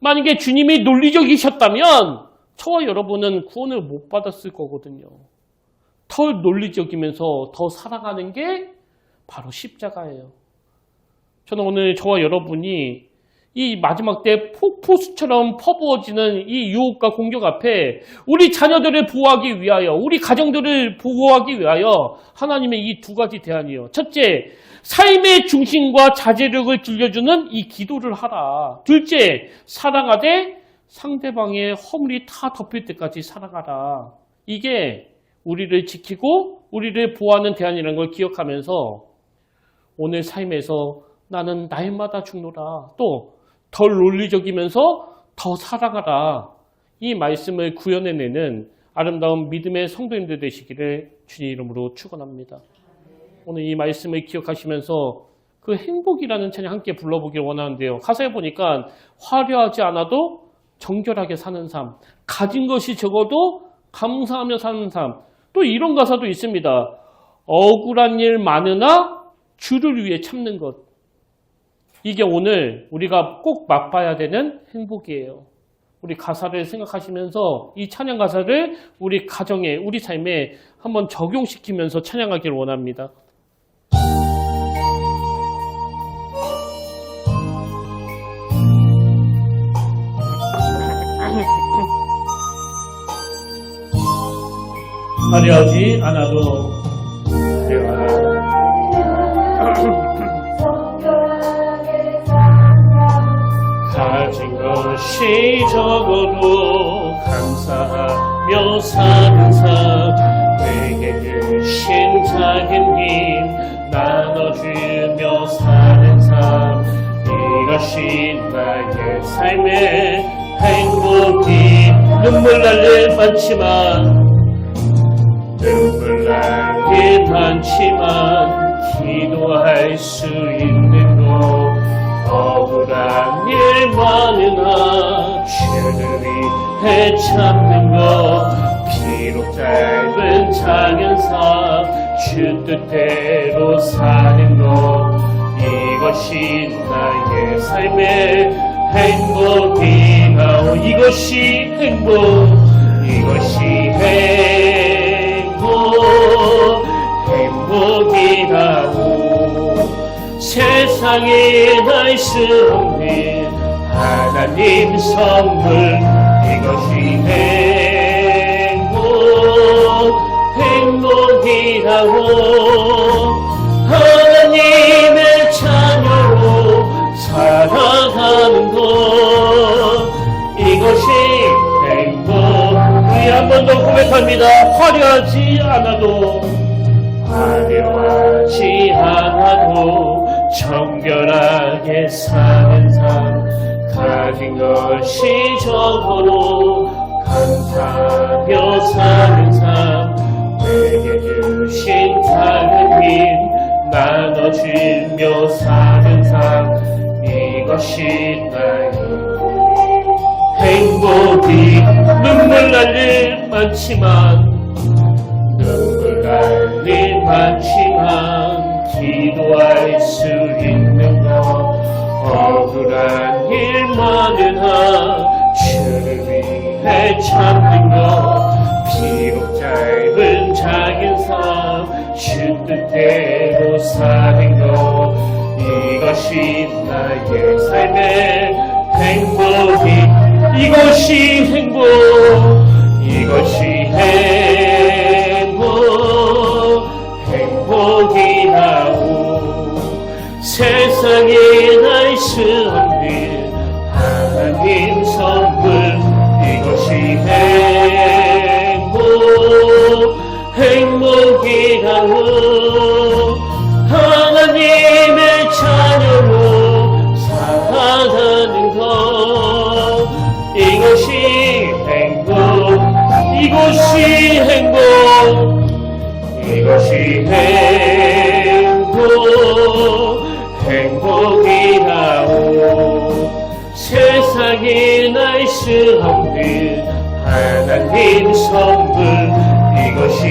만약에 주님이 논리적이셨다면 저와 여러분은 구원을 못 받았을 거거든요. 덜 논리적이면서 더 사랑하는 게 바로 십자가예요. 저는 오늘 저와 여러분이 이 마지막 때 폭포수처럼 퍼부어지는 이 유혹과 공격 앞에 우리 자녀들을 보호하기 위하여, 우리 가정들을 보호하기 위하여 하나님의 이 두 가지 대안이요. 첫째, 삶의 중심과 자제력을 길려주는 이 기도를 하라. 둘째, 사랑하되 상대방의 허물이 다 덮일 때까지 살아가라. 이게 우리를 지키고 우리를 보호하는 대안이라는 걸 기억하면서 오늘 삶에서 나는 날마다 죽노라. 또 덜 논리적이면서 더 살아가라. 이 말씀을 구현해내는 아름다운 믿음의 성도님들 되시기를 주님 이름으로 축원합니다. 오늘 이 말씀을 기억하시면서 그 행복이라는 찬양 함께 불러보길 원하는데요. 가사에 보니까 화려하지 않아도 정결하게 사는 삶, 가진 것이 적어도 감사하며 사는 삶, 또 이런 가사도 있습니다. 억울한 일 많으나 주를 위해 참는 것. 이게 오늘 우리가 꼭 맛봐야 되는 행복이에요. 우리 가사를 생각하시면서 이 찬양 가사를 우리 가정에, 우리 삶에 한번 적용시키면서 찬양하기를 원합니다. 화려하지 않아도 가진 것이 적어도 감사하며 사는 삶, 내게 주신 작은 힘 나눠주며 사는 삶, 이것이 나의 삶의 행복이. 눈물 날 일 많지만 눈물 날 일 많지만 기도할 수 있는 것, 억울한 일 많으나 주를 위해 참는 것, 비록 짧은 작은 삶 주 뜻대로 사는 것, 이것이 나의 삶의 행복이다. 이것이 행복, 이것이 행복이다오. 세상에 날 수 없는 하나님 선물, 이것이 행복이다오. 하나님의 자녀로 살아가는 것, 이것이 행복. 우리 한 번 더 고백합니다. 화려하지 않아도 정결하게 사는 삶, 가진 것이 적어도 감사하며 사는 삶, 내게 주신 작은 힘 나눠주며 사는 삶, 이것이 나의 행복이. 눈물 날 일 많지만 기도할 수 있는 것, 억울한 일 많으나 주를 위해 참는 것, 비록 짧은 작은 삶 주 뜻대로 사는 것, 이것이 나의 삶의 행복이. 이것이 행복, 이것이 행복이라고. 세상에 날 수 없는 하나님 선물, 이것이 행복이라고. 하나님의 자녀로 살아가는 것, 이것이 행복, 이것이 행복, 이것이 행복이라오. 세상에 날 수 없는 하나님 선물, 이것이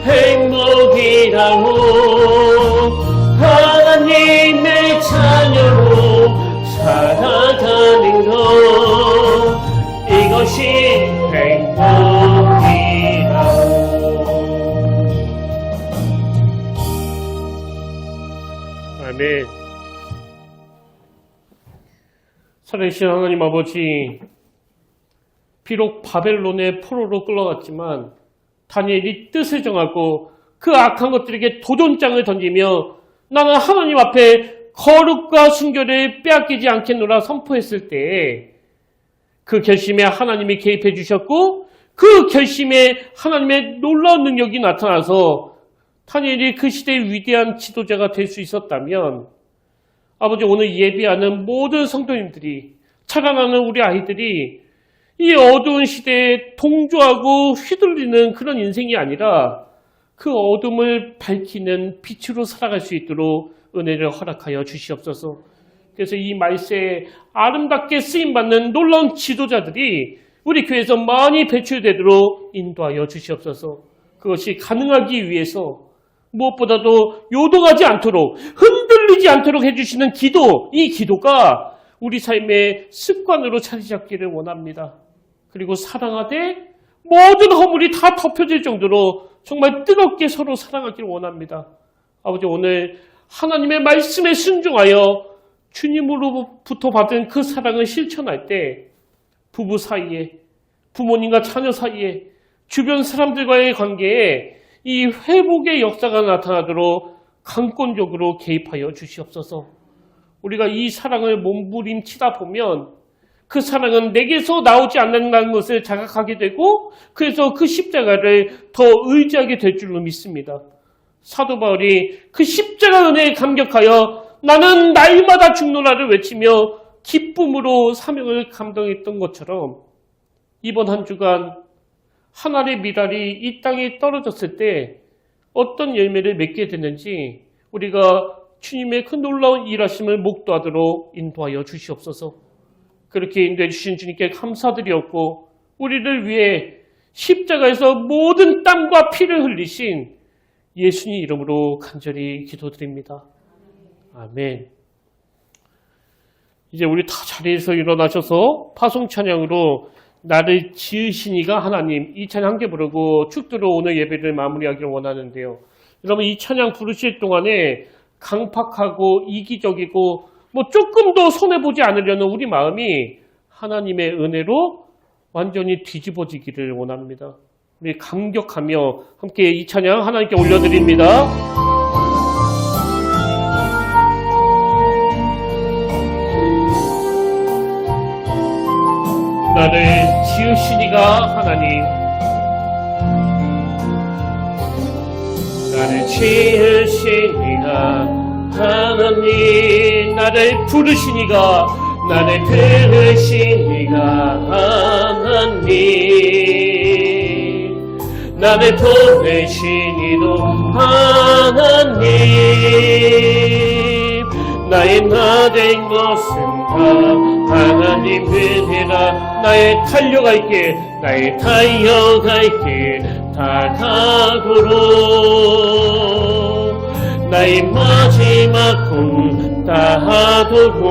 행복이라오. 하나님의 자녀로 살아가는 것, 이것이 행복이라오. 아멘. 살아계신 하나님 아버지, 비록 바벨론의 포로로 끌려갔지만 다니엘이 뜻을 정하고 그 악한 것들에게 도전장을 던지며 나는 하나님 앞에 거룩과 순결을 빼앗기지 않겠노라 선포했을 때 그 결심에 하나님이 개입해 주셨고 그 결심에 하나님의 놀라운 능력이 나타나서 다니엘이 그 시대의 위대한 지도자가 될 수 있었다면 아버지, 오늘 예비하는 모든 성도님들이, 자라나는 우리 아이들이 이 어두운 시대에 동조하고 휘둘리는 그런 인생이 아니라 그 어둠을 밝히는 빛으로 살아갈 수 있도록 은혜를 허락하여 주시옵소서. 그래서 이 말세에 아름답게 쓰임받는 놀라운 지도자들이 우리 교회에서 많이 배출되도록 인도하여 주시옵소서. 그것이 가능하기 위해서 무엇보다도 요동하지 않도록, 흔들리지 않도록 해주시는 기도, 이 기도가 우리 삶의 습관으로 자리 잡기를 원합니다. 그리고 사랑하되 모든 허물이 다 덮여질 정도로 정말 뜨겁게 서로 사랑하기를 원합니다. 아버지, 오늘 하나님의 말씀에 순종하여 주님으로부터 받은 그 사랑을 실천할 때 부부 사이에, 부모님과 자녀 사이에, 주변 사람들과의 관계에 이 회복의 역사가 나타나도록 강권적으로 개입하여 주시옵소서. 우리가 이 사랑을 몸부림치다 보면 그 사랑은 내게서 나오지 않는다는 것을 자각하게 되고 그래서 그 십자가를 더 의지하게 될 줄로 믿습니다. 사도 바울이 그 십자가 은혜에 감격하여 나는 날마다 죽노라를 외치며 기쁨으로 사명을 감당했던 것처럼 이번 한 주간 하늘의 미랄이 이 땅에 떨어졌을 때 어떤 열매를 맺게 되는지 우리가 주님의 그 놀라운 일하심을 목도하도록 인도하여 주시옵소서. 그렇게 인도해 주신 주님께 감사드리었고 우리를 위해 십자가에서 모든 땀과 피를 흘리신 예수님 이름으로 간절히 기도드립니다. 아멘. 이제 우리 다 자리에서 일어나셔서 파송 찬양으로 나를 지으신 이가 하나님, 이 찬양 함께 부르고 축도로 오늘 예배를 마무리하기를 원하는데요. 여러분, 이 찬양 부르실 동안에 강팍하고 이기적이고 조금 더 손해보지 않으려는 우리 마음이 하나님의 은혜로 완전히 뒤집어지기를 원합니다. 우리 감격하며 함께 이 찬양 하나님께 올려드립니다. 나를 지으신 이가 하나님, 나를 지으신 이가 하나님, 나를 부르신 이가, 나를 부르신 이가 하나님, 나를 보내신 이도 하나님, 나의 나 된 것은 다 하나님 은혜라. 나의 달려갈 길, 나의 달려갈 길 다 가도록, 나의 마지막 꿈 다 하도록,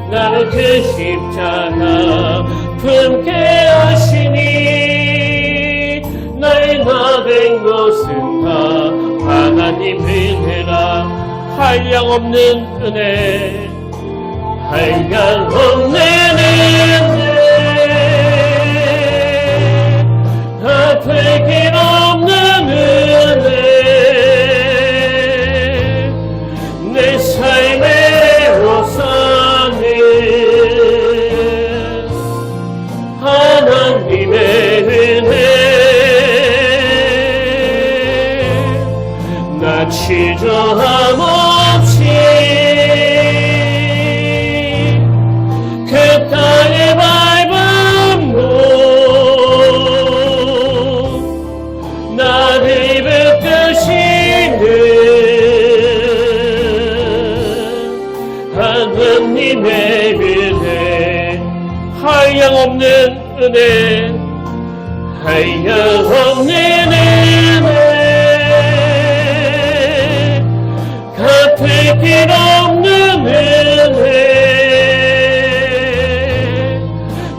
나를 그 십자가 품게 하시니 나의 나 된 것은 다 하나님 은혜라. 한량없는 은혜, 한량없는 은혜, 갚을 길 없는 은혜, 내 삶의 우선은 하나님의 은혜. 나 취조함 없이 그 땅에 밟음도 나를 붙드시는 하나님의 은혜, 한량없는 은혜, 한량없는 은혜, 갚을 길 없는 은혜,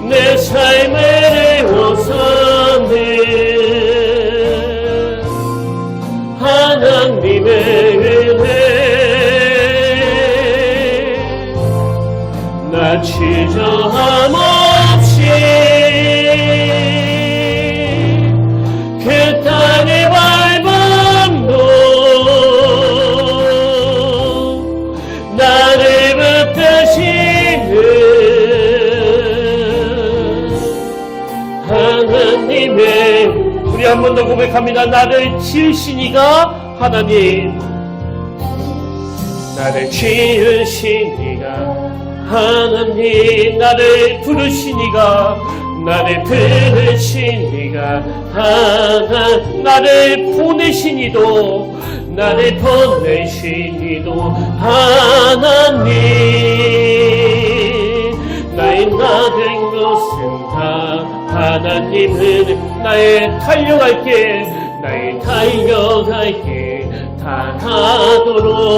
내 삶의 우선은 하나님의 은혜. 나 주저함 없이 그 땅의 밟음도 나를 붙드시는 하나님의, 우리 한 번 더 고백합니다. 나를 지으시니가 하나님, 나를 지으시니가 하나님, 나를 부르시니가, 나를 부르시니가 나를 보내시니도, 나를 보내시니도 하나님, 나의 나된 것은 다 하나님은, 나의 달려갈 길, 나의 달려갈 길 다 하도록,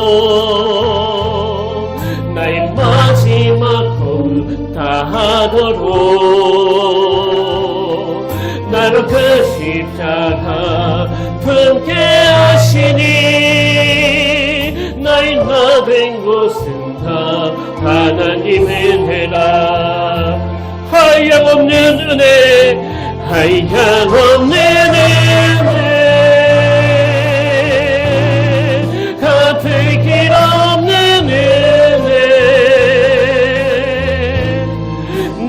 나의 마지막 호흡 다 하도록, 나로 그 십자가 품게 하시니, 나의 나된 것은 다 하나님의 은혜라. 한량없는 은혜, 한량없는 은혜, 갚을 길 없는 은혜,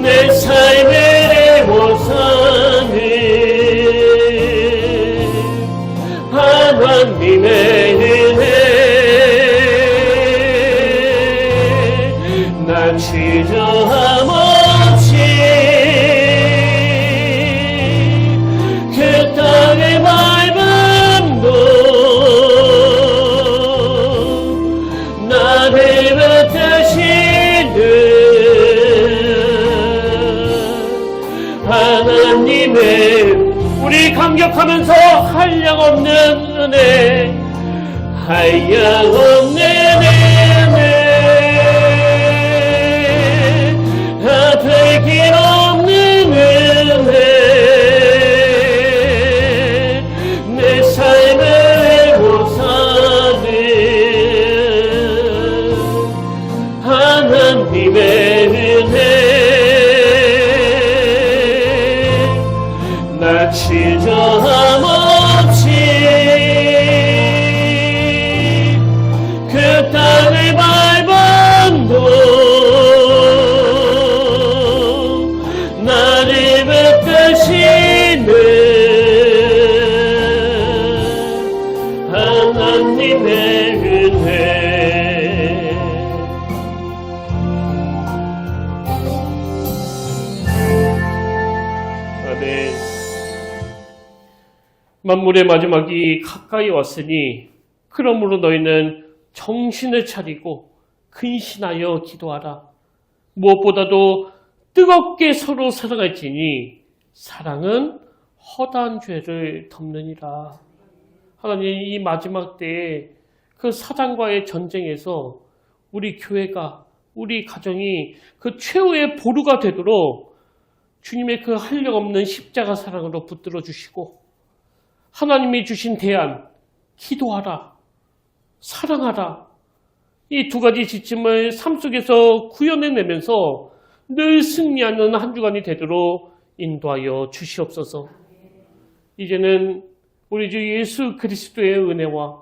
내 삶을 애워사는 하나님의 은혜, 나 주저함 없이 그 땅의 밟음도 나를 붙드시는 하나님의, 우리 감격하면서 한량없는 은혜, 한량없는 은혜, 갚을 길 없는 은혜, 내 삶을 애워사는 하나님의 은혜, 나 주저함 없이 그 땅을 밟음도 나를 붙드시는 하나님의 은혜. 아멘. 만물의 마지막이 가까이 왔으니 그러므로 너희는 정신을 차리고 근신하여 기도하라. 무엇보다도 뜨겁게 서로 사랑할지니 사랑은 허다한 죄를 덮느니라. 하나님, 이 마지막 때에 그 사단과의 전쟁에서 우리 교회가, 우리 가정이 그 최후의 보루가 되도록 주님의 그 한량없는 십자가 사랑으로 붙들어 주시고, 하나님이 주신 대안, 기도하라, 사랑하라, 이 두 가지 지침을 삶 속에서 구현해내면서 늘 승리하는 한 주간이 되도록 인도하여 주시옵소서. 이제는 우리 주 예수 그리스도의 은혜와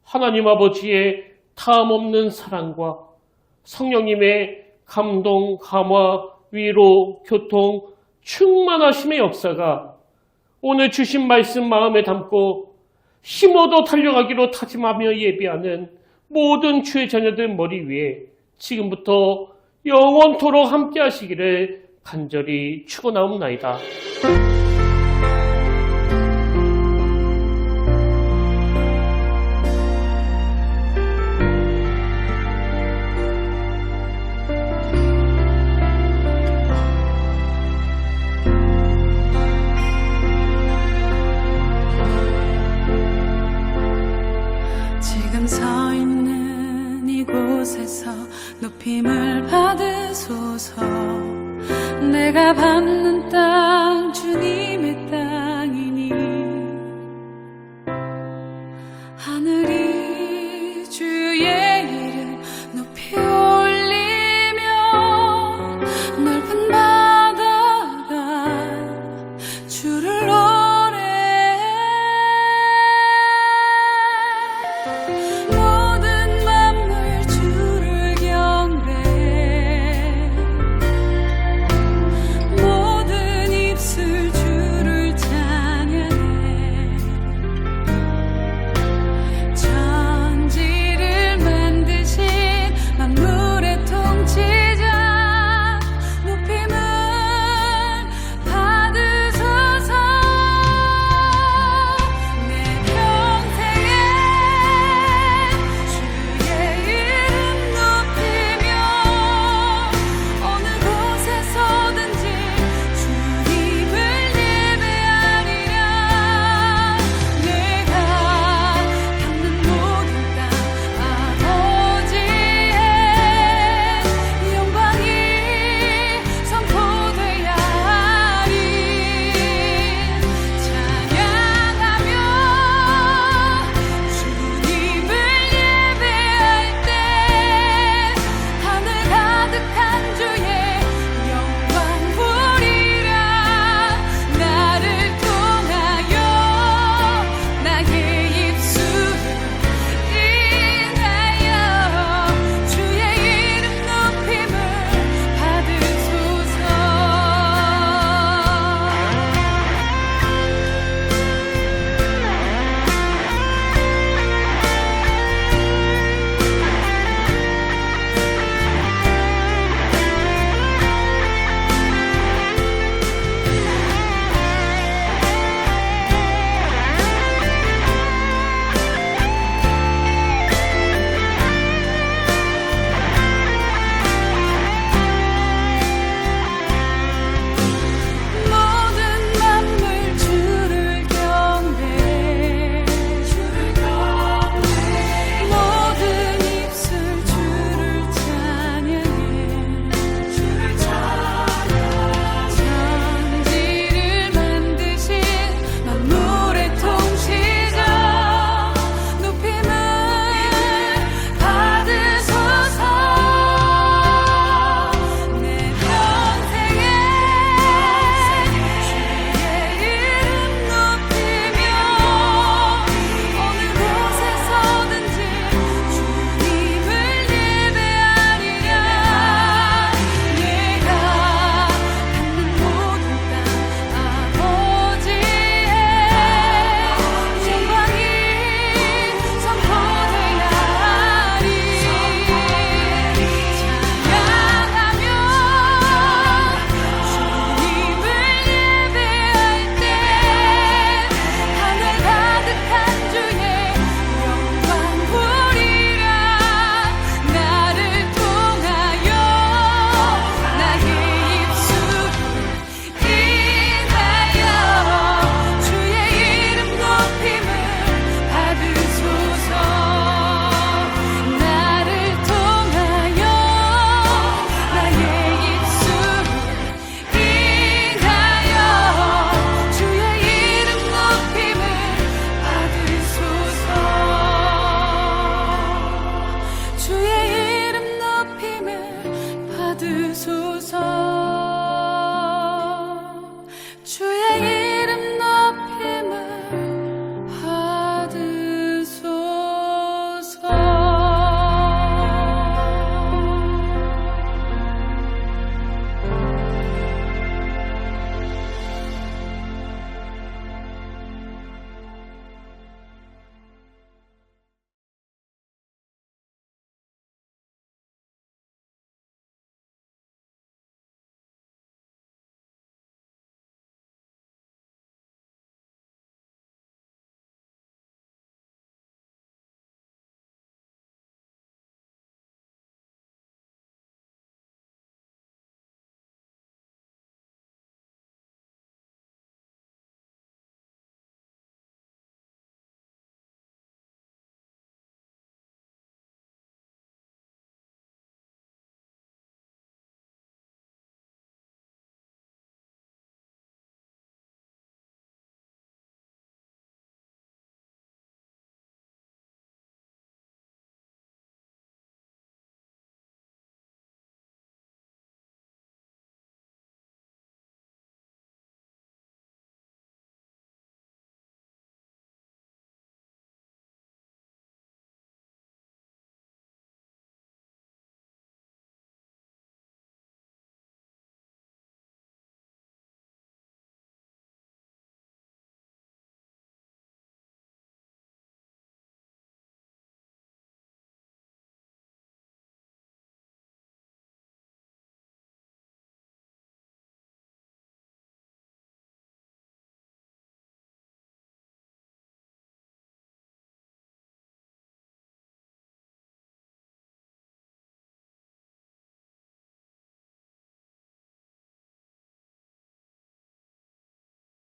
하나님 아버지의 다함없는 사랑과 성령님의 감동, 감화, 위로, 교통, 충만하심의 역사가 오늘 주신 말씀 마음에 담고 힘어도 달려가기로 다짐하며 예비하는 모든 주의 자녀들 머리 위에 지금부터 영원토록 함께 하시기를 간절히 축원하옵나이다. 지금 서 있는 이곳에서 높임을 받으소서. 내가 받는 땅